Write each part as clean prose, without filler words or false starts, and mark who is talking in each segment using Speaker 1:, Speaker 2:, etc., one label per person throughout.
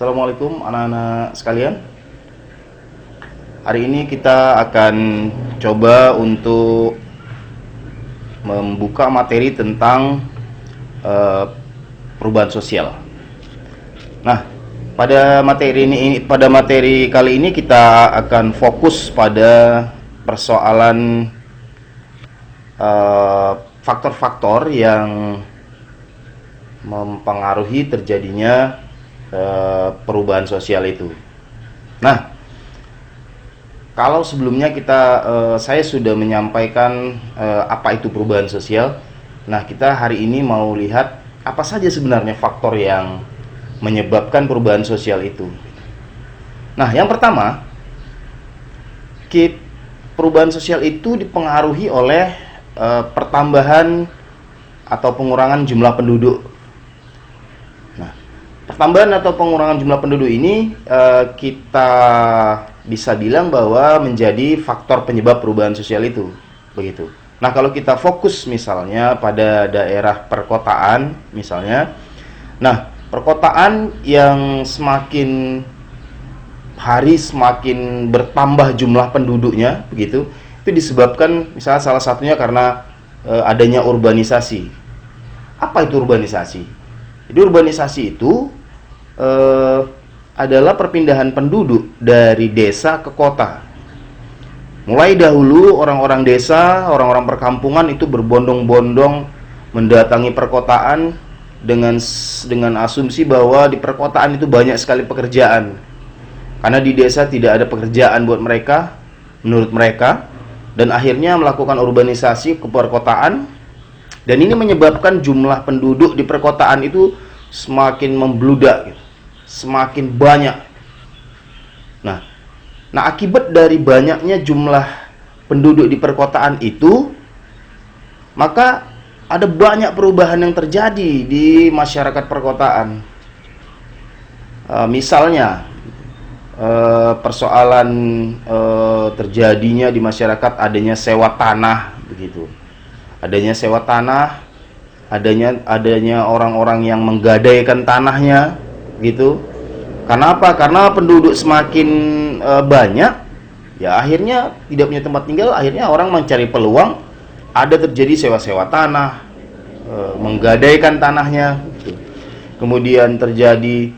Speaker 1: Assalamualaikum anak-anak sekalian. Hari ini kita akan coba untuk membuka materi tentang perubahan sosial. Nah, pada materi kali ini kita akan fokus pada persoalan faktor-faktor yang mempengaruhi terjadinya perubahan sosial itu. Nah, kalau sebelumnya saya sudah menyampaikan apa itu perubahan sosial. Nah, kita hari ini mau lihat apa saja sebenarnya faktor yang menyebabkan perubahan sosial itu. Nah, yang pertama, perubahan sosial itu dipengaruhi oleh pertambahan atau pengurangan jumlah penduduk. Pertambahan atau pengurangan jumlah penduduk ini kita bisa bilang bahwa menjadi faktor penyebab perubahan sosial itu, begitu. Nah, kalau kita fokus misalnya pada daerah perkotaan misalnya, nah, perkotaan yang semakin hari semakin bertambah jumlah penduduknya, begitu, itu disebabkan misalnya salah satunya karena adanya urbanisasi. Apa itu urbanisasi? Jadi urbanisasi itu adalah perpindahan penduduk dari desa ke kota. Mulai dahulu orang-orang desa, orang-orang perkampungan itu berbondong-bondong mendatangi perkotaan dengan asumsi bahwa di perkotaan itu banyak sekali pekerjaan. Karena di desa tidak ada pekerjaan buat mereka, menurut mereka, dan akhirnya melakukan urbanisasi ke perkotaan. Dan ini menyebabkan jumlah penduduk di perkotaan itu semakin membludak gitu. Semakin banyak. Nah, akibat dari banyaknya jumlah penduduk di perkotaan itu, maka ada banyak perubahan yang terjadi di masyarakat perkotaan. Misalnya, persoalan terjadinya di masyarakat adanya sewa tanah, begitu. Adanya sewa tanah, adanya orang-orang yang menggadaikan tanahnya, gitu. Karena apa? Karena penduduk semakin banyak, ya akhirnya tidak punya tempat tinggal, akhirnya orang mencari peluang, ada terjadi sewa-sewa tanah, menggadaikan tanahnya, gitu. Kemudian terjadi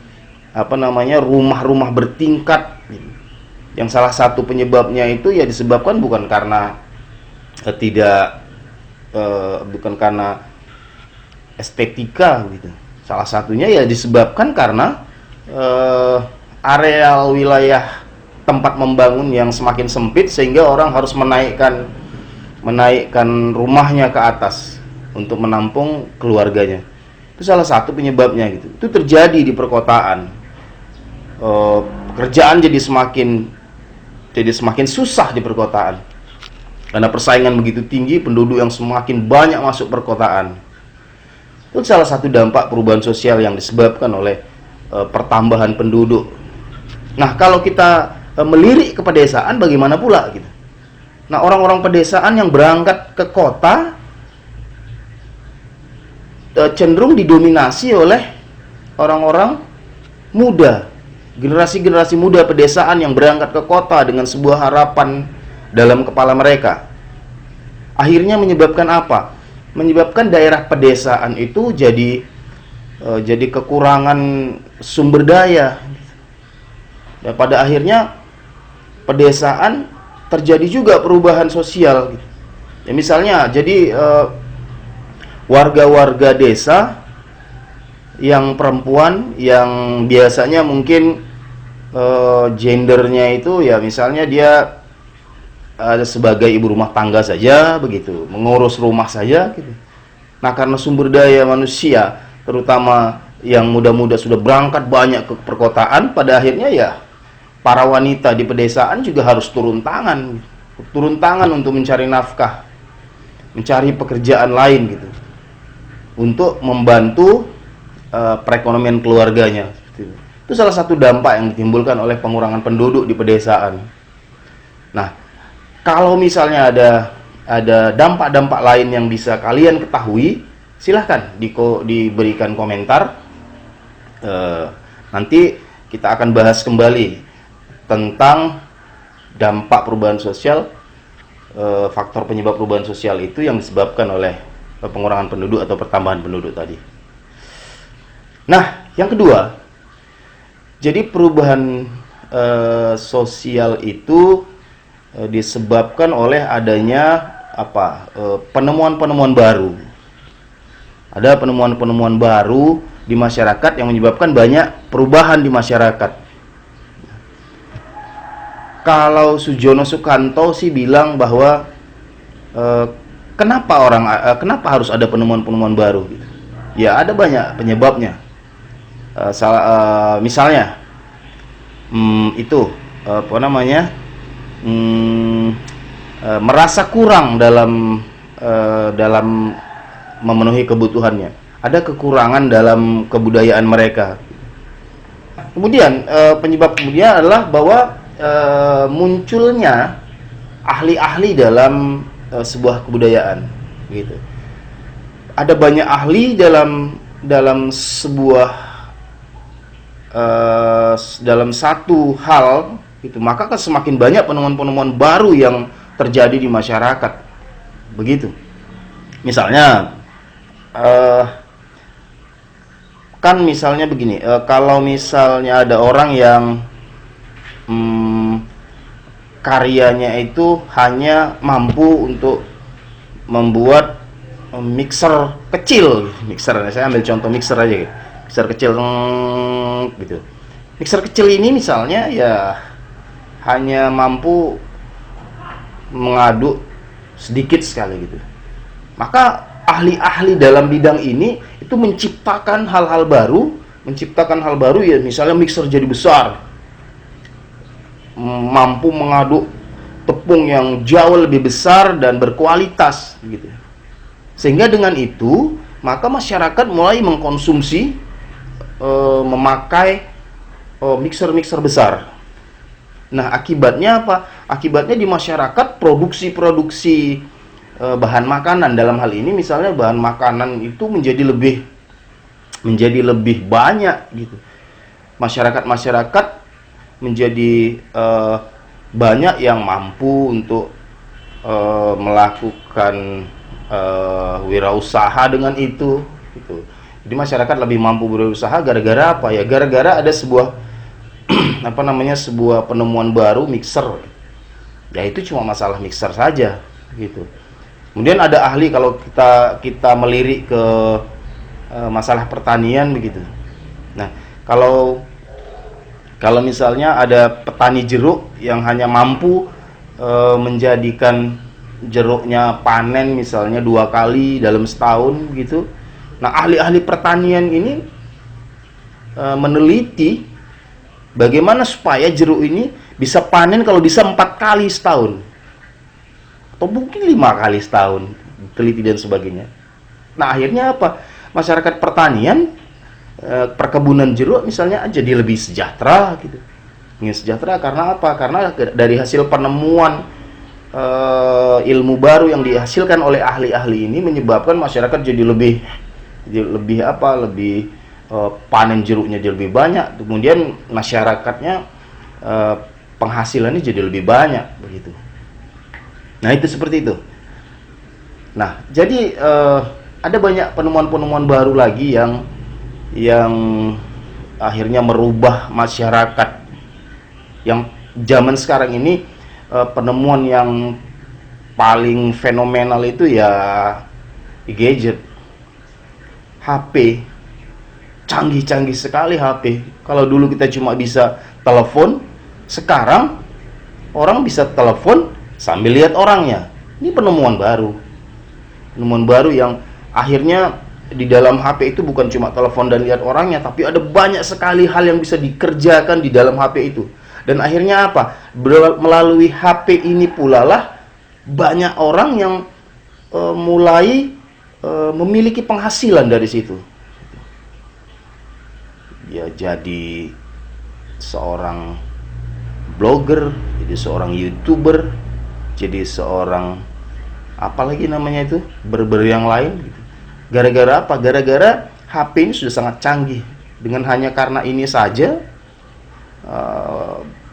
Speaker 1: rumah-rumah bertingkat, gitu. Yang salah satu penyebabnya itu ya disebabkan bukan karena bukan karena estetika, gitu. Salah satunya ya disebabkan karena areal wilayah tempat membangun yang semakin sempit sehingga orang harus menaikkan rumahnya ke atas untuk menampung keluarganya. Itu salah satu penyebabnya, gitu. Itu terjadi di perkotaan. Pekerjaan jadi semakin susah di perkotaan. Karena persaingan begitu tinggi, penduduk yang semakin banyak masuk perkotaan. Itu salah satu dampak perubahan sosial yang disebabkan oleh pertambahan penduduk. Nah, kalau kita melirik ke pedesaan, bagaimana pula gitu? Nah, orang-orang pedesaan yang berangkat ke kota cenderung didominasi oleh orang-orang muda, generasi-generasi muda pedesaan yang berangkat ke kota dengan sebuah harapan dalam kepala mereka. Akhirnya menyebabkan apa? Menyebabkan daerah pedesaan itu jadi kekurangan sumber daya. Dan pada akhirnya pedesaan terjadi juga perubahan sosial. Ya, misalnya, jadi warga-warga desa yang perempuan yang biasanya mungkin gendernya itu ya misalnya dia ada sebagai ibu rumah tangga saja, begitu, mengurus rumah saja, gitu. Nah, karena sumber daya manusia, terutama yang muda-muda sudah berangkat banyak ke perkotaan, pada akhirnya ya para wanita di pedesaan juga harus turun tangan untuk mencari nafkah, mencari pekerjaan lain, gitu, untuk membantu perekonomian keluarganya, gitu. Itu salah satu dampak yang ditimbulkan oleh pengurangan penduduk di pedesaan. Nah, kalau misalnya ada dampak-dampak lain yang bisa kalian ketahui, silahkan diberikan komentar. Nanti kita akan bahas kembali tentang dampak perubahan sosial, faktor penyebab perubahan sosial itu yang disebabkan oleh pengurangan penduduk atau pertambahan penduduk tadi. Nah, yang kedua, jadi perubahan sosial itu disebabkan oleh adanya penemuan-penemuan baru. Ada penemuan-penemuan baru di masyarakat yang menyebabkan banyak perubahan di masyarakat. Kalau Sujono Sukanto sih bilang bahwa kenapa harus ada penemuan-penemuan baru gitu. Ya ada banyak penyebabnya. Misalnya merasa kurang dalam memenuhi kebutuhannya. Ada kekurangan dalam kebudayaan mereka. Kemudian penyebab kemudian adalah bahwa munculnya ahli-ahli dalam sebuah kebudayaan, gitu. Ada banyak ahli dalam sebuah dalam satu hal, gitu. Maka semakin banyak penemuan-penemuan baru yang terjadi di masyarakat, begitu. Misalnya, kan misalnya begini, kalau misalnya ada orang yang karyanya itu hanya mampu untuk membuat mixer kecil, saya ambil contoh mixer aja gitu. Mixer kecil gitu. Mixer kecil ini misalnya ya hanya mampu mengaduk sedikit sekali gitu. Maka ahli-ahli dalam bidang ini itu menciptakan hal-hal baru, ya misalnya mixer jadi besar, mampu mengaduk tepung yang jauh lebih besar dan berkualitas gitu. Sehingga dengan itu maka masyarakat mulai mengkonsumsi memakai mixer-mixer besar. Nah, akibatnya apa? Akibatnya di masyarakat produksi bahan makanan, dalam hal ini misalnya bahan makanan itu menjadi lebih banyak gitu. Masyarakat menjadi banyak yang mampu untuk melakukan wirausaha dengan itu gitu. Jadi masyarakat lebih mampu berusaha gara-gara apa ya? Gara-gara ada sebuah sebuah penemuan baru, mixer. Ya itu cuma masalah mixer saja gitu. Kemudian ada ahli, kalau kita melirik ke masalah pertanian begitu. Nah, kalau misalnya ada petani jeruk yang hanya mampu menjadikan jeruknya panen misalnya 2 kali dalam setahun gitu. Nah, ahli-ahli pertanian ini meneliti bagaimana supaya jeruk ini bisa panen kalau bisa 4 kali setahun, atau mungkin 5 kali setahun, teliti dan sebagainya. Nah, akhirnya apa? Masyarakat pertanian, perkebunan jeruk misalnya jadi lebih sejahtera gitu. Sejahtera karena apa? Karena dari hasil penemuan ilmu baru yang dihasilkan oleh ahli-ahli ini menyebabkan masyarakat jadi lebih panen jeruknya jadi lebih banyak, kemudian masyarakatnya penghasilannya jadi lebih banyak begitu. Nah, itu seperti itu. Nah, jadi ada banyak penemuan-penemuan baru lagi yang akhirnya merubah masyarakat. Yang zaman sekarang ini penemuan yang paling fenomenal itu ya gadget, HP. Canggih-canggih sekali HP. Kalau dulu kita cuma bisa telepon, sekarang orang bisa telepon sambil lihat orangnya. Ini penemuan baru. Penemuan baru yang akhirnya di dalam HP itu bukan cuma telepon dan lihat orangnya, tapi ada banyak sekali hal yang bisa dikerjakan di dalam HP itu. Dan akhirnya apa? Melalui HP ini pula lah banyak orang yang mulai memiliki penghasilan dari situ. Ya, jadi seorang blogger, jadi seorang YouTuber, jadi seorang apalagi namanya itu, berber yang lain gitu. Gara-gara apa? Gara-gara HP ini sudah sangat canggih. Dengan hanya karena ini saja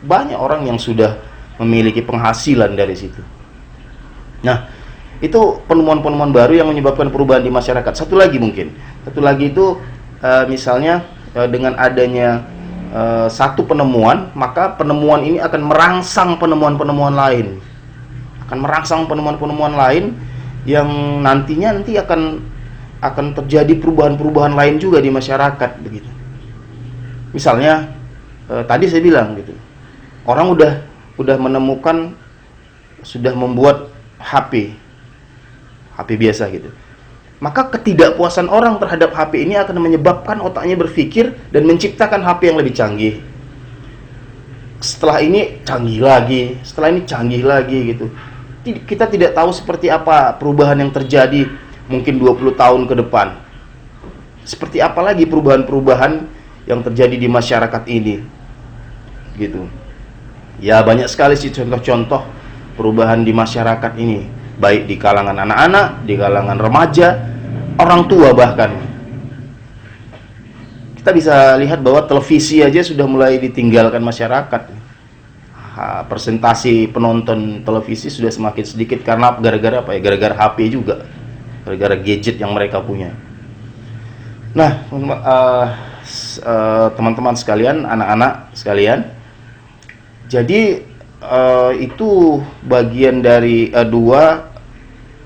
Speaker 1: banyak orang yang sudah memiliki penghasilan dari situ. Nah, itu penemuan-penemuan baru yang menyebabkan perubahan di masyarakat. Satu lagi itu misalnya dengan adanya satu penemuan, maka penemuan ini akan merangsang penemuan-penemuan lain, yang nantinya akan terjadi perubahan-perubahan lain juga di masyarakat begitu. Misalnya tadi saya bilang gitu, orang udah menemukan, sudah membuat HP biasa gitu. Maka ketidakpuasan orang terhadap HP ini akan menyebabkan otaknya berpikir dan menciptakan HP yang lebih canggih. Setelah ini canggih lagi gitu. Kita tidak tahu seperti apa perubahan yang terjadi mungkin 20 tahun ke depan. Seperti apa lagi perubahan-perubahan yang terjadi di masyarakat ini gitu. Ya, banyak sekali sih contoh-contoh perubahan di masyarakat ini, baik di kalangan anak-anak, di kalangan remaja, orang tua bahkan. Kita bisa lihat bahwa televisi aja sudah mulai ditinggalkan masyarakat. Persentasi penonton televisi sudah semakin sedikit karena gara-gara apa ya? Gara-gara HP juga, gara-gara gadget yang mereka punya. Nah, teman-teman sekalian, anak-anak sekalian, jadi itu bagian dari dua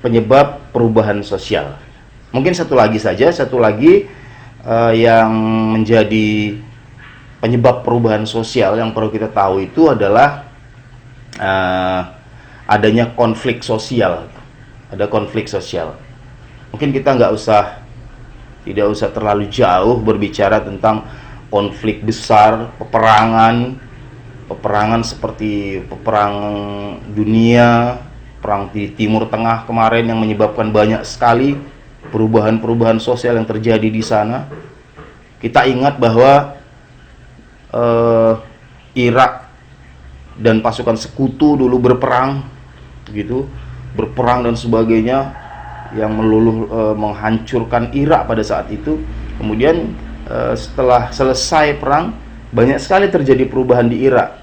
Speaker 1: penyebab perubahan sosial. Mungkin satu lagi yang menjadi penyebab perubahan sosial yang perlu kita tahu itu adalah adanya konflik sosial. Ada konflik sosial. Mungkin kita tidak usah terlalu jauh berbicara tentang konflik besar, peperangan seperti peperang dunia, perang di Timur Tengah kemarin yang menyebabkan banyak sekali perubahan-perubahan sosial yang terjadi di sana. Kita ingat bahwa Irak dan pasukan sekutu dulu berperang dan sebagainya, yang meluluh menghancurkan Irak pada saat itu. Kemudian setelah selesai perang, banyak sekali terjadi perubahan di Irak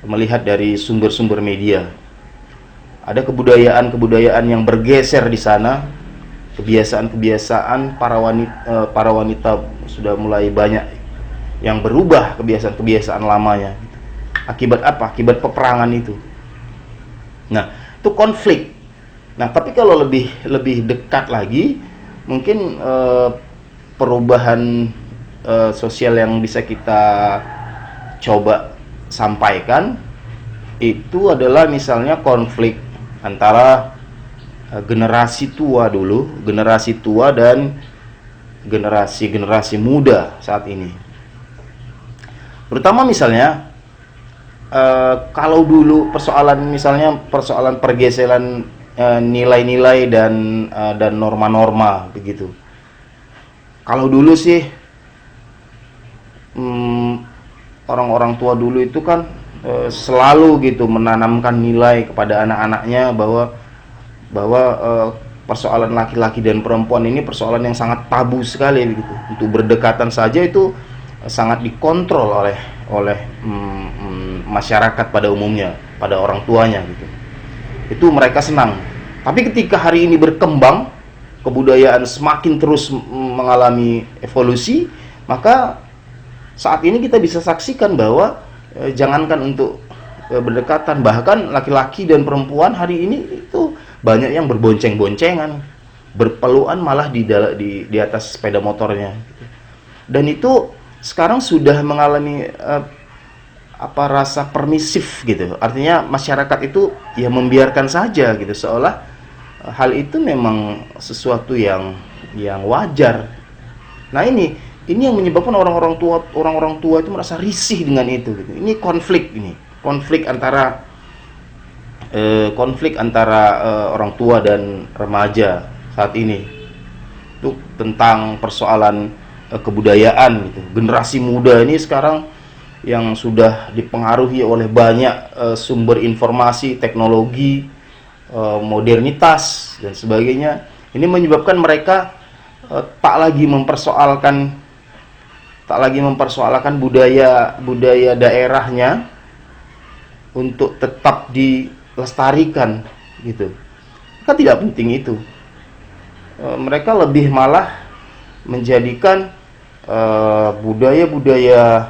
Speaker 1: melihat dari sumber-sumber media. Ada kebudayaan yang bergeser di sana, kebiasaan-kebiasaan para wanita sudah mulai banyak yang berubah kebiasaan-kebiasaan lamanya. Akibat apa? Akibat peperangan itu. Nah, itu konflik. Nah, tapi kalau lebih dekat lagi, mungkin perubahan sosial yang bisa kita coba sampaikan itu adalah misalnya konflik antara generasi tua dan generasi muda saat ini. Terutama misalnya kalau dulu persoalan pergeseran nilai-nilai dan norma-norma begitu. Kalau dulu sih orang-orang tua dulu itu kan selalu gitu menanamkan nilai kepada anak-anaknya bahwa persoalan laki-laki dan perempuan ini persoalan yang sangat tabu sekali begitu. Untuk berdekatan saja itu sangat dikontrol oleh masyarakat pada umumnya, pada orang tuanya gitu. Itu mereka senang. Tapi ketika hari ini berkembang, kebudayaan semakin terus mengalami evolusi, maka saat ini kita bisa saksikan bahwa jangankan untuk berdekatan, bahkan laki-laki dan perempuan hari ini itu banyak yang berbonceng-boncengan, berpelukan malah di atas sepeda motornya gitu. Dan itu sekarang sudah mengalami rasa permisif gitu. Artinya masyarakat itu ya membiarkan saja gitu, seolah hal itu memang sesuatu yang wajar. Nah, ini yang menyebabkan orang-orang tua itu merasa risih dengan itu gitu. Ini konflik antara orang tua dan remaja saat ini. Itu tentang persoalan kebudayaan gitu. Generasi muda ini sekarang yang sudah dipengaruhi oleh banyak sumber informasi, teknologi, modernitas dan sebagainya. Ini menyebabkan mereka tak lagi mempersoalkan tak lagi mempersoalkan budaya daerahnya untuk tetap dilestarikan gitu. Mereka tidak penting itu. Mereka lebih malah menjadikan budaya-budaya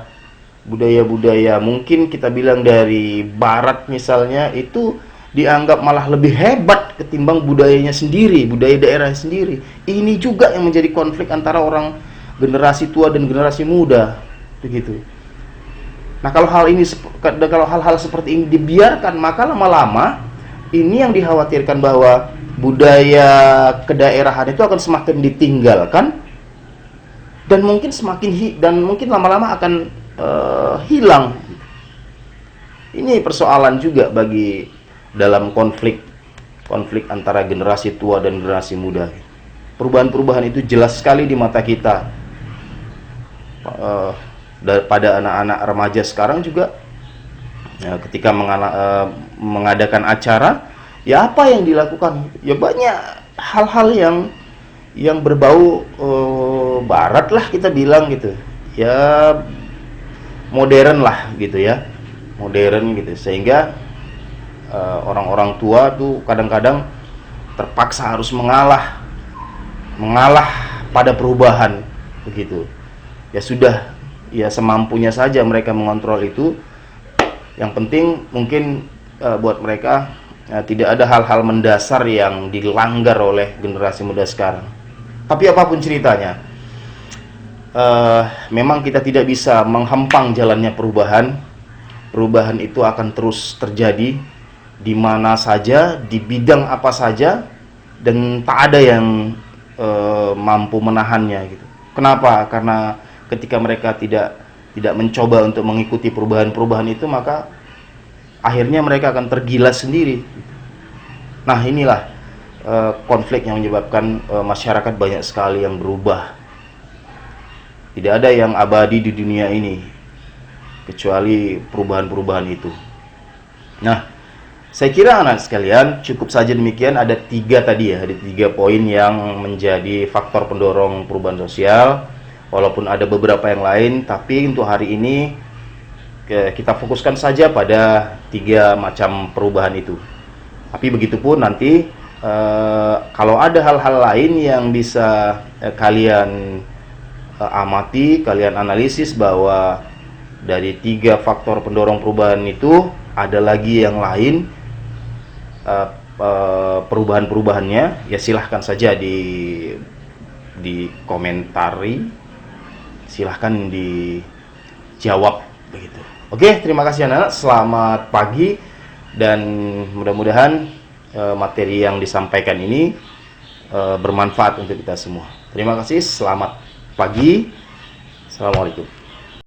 Speaker 1: mungkin kita bilang dari barat misalnya, itu dianggap malah lebih hebat ketimbang budayanya sendiri, budaya daerah sendiri. Ini juga yang menjadi konflik antara orang generasi tua dan generasi muda, begitu. Nah, kalau hal-hal seperti ini dibiarkan, maka lama-lama ini yang dikhawatirkan, bahwa budaya kedaerahan itu akan semakin ditinggalkan dan mungkin lama-lama akan hilang. Ini persoalan juga bagi dalam konflik antara generasi tua dan generasi muda. Perubahan-perubahan itu jelas sekali di mata kita. Pada anak-anak remaja sekarang juga, ketika mengadakan acara, ya apa yang dilakukan? Ya banyak hal-hal yang berbau barat lah kita bilang gitu. Ya modern lah gitu ya. Modern gitu, sehingga orang-orang tua tuh kadang-kadang terpaksa harus mengalah pada perubahan begitu. Ya sudah, ya semampunya saja mereka mengontrol itu. Yang penting mungkin buat mereka tidak ada hal-hal mendasar yang dilanggar oleh generasi muda sekarang. Tapi apapun ceritanya, memang kita tidak bisa menghempang jalannya perubahan. Perubahan itu akan terus terjadi di mana saja, di bidang apa saja, dan tak ada yang mampu menahannya gitu. Kenapa? Karena ketika mereka tidak mencoba untuk mengikuti perubahan-perubahan itu, maka akhirnya mereka akan tergilas sendiri. Nah, inilah konflik yang menyebabkan masyarakat banyak sekali yang berubah. Tidak ada yang abadi di dunia ini kecuali perubahan-perubahan itu. Nah, saya kira anak sekalian cukup saja demikian. Ada 3 tadi ya, ada 3 poin yang menjadi faktor pendorong perubahan sosial. Walaupun ada beberapa yang lain, tapi untuk hari ini kita fokuskan saja pada 3 macam perubahan itu. Tapi begitupun nanti kalau ada hal-hal lain yang bisa kalian amati, kalian analisis bahwa dari 3 faktor pendorong perubahan itu ada lagi yang lain perubahan-perubahannya, ya silahkan saja dikomentari, silahkan dijawab begitu. Oke, terima kasih anak-anak. Selamat pagi, dan mudah-mudahan materi yang disampaikan ini bermanfaat untuk kita semua. Terima kasih, selamat pagi. Assalamualaikum.